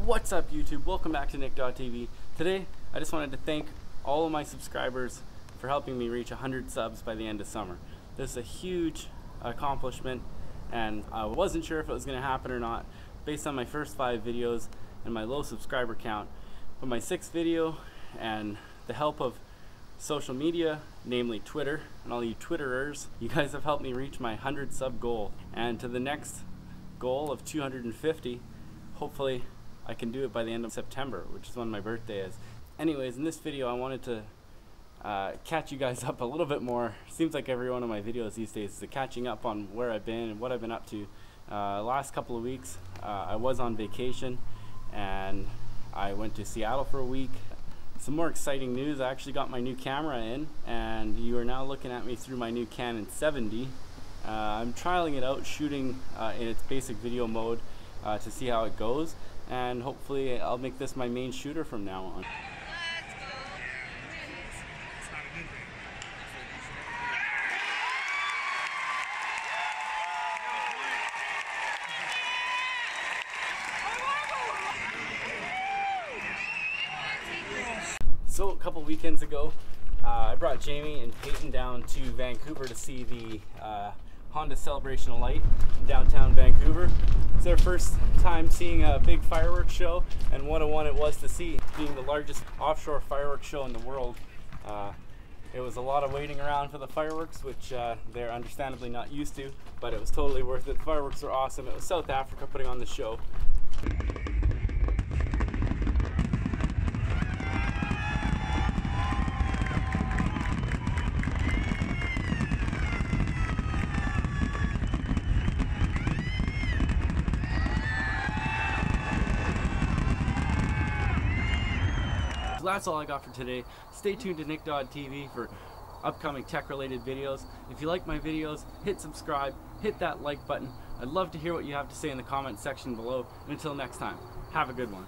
What's up YouTube? Welcome back to Nick.tv. Today I just wanted to thank all of my subscribers for helping me reach 100 subs by the end of summer. This is a huge accomplishment and I wasn't sure if it was going to happen or not based on my first 5 videos and my low subscriber count. But my 6th video and the help of social media, namely Twitter, and all you Twitterers, you guys have helped me reach my 100 sub goal. And to the next goal of 250, hopefully I can do it by the end of September, which is when my birthday is. Anyways, in this video I wanted to catch you guys up a little bit more. Seems like every one of my videos these days is catching up on where I've been and what I've been up to. Last couple of weeks I was on vacation and I went to Seattle for a week. Some more exciting news, I actually got my new camera in and you are now looking at me through my new Canon 7D. I'm trialing it out, shooting in its basic video mode to see how it goes, and hopefully I'll make this my main shooter from now on. So a couple weekends ago, I brought Jamie and Peyton down to Vancouver to see the Honda Celebration of Light in downtown Vancouver. It's their first time seeing a big fireworks show, and what a one it was to see, being the largest offshore fireworks show in the world. It was a lot of waiting around for the fireworks, which they're understandably not used to, but it was totally worth it. The fireworks were awesome. It was South Africa putting on the show. That's all I got for today. Stay tuned to Nick.tv for upcoming tech related videos. If you like my videos, hit subscribe, hit that like button. I'd love to hear what you have to say in the comment section below. And until next time, have a good one.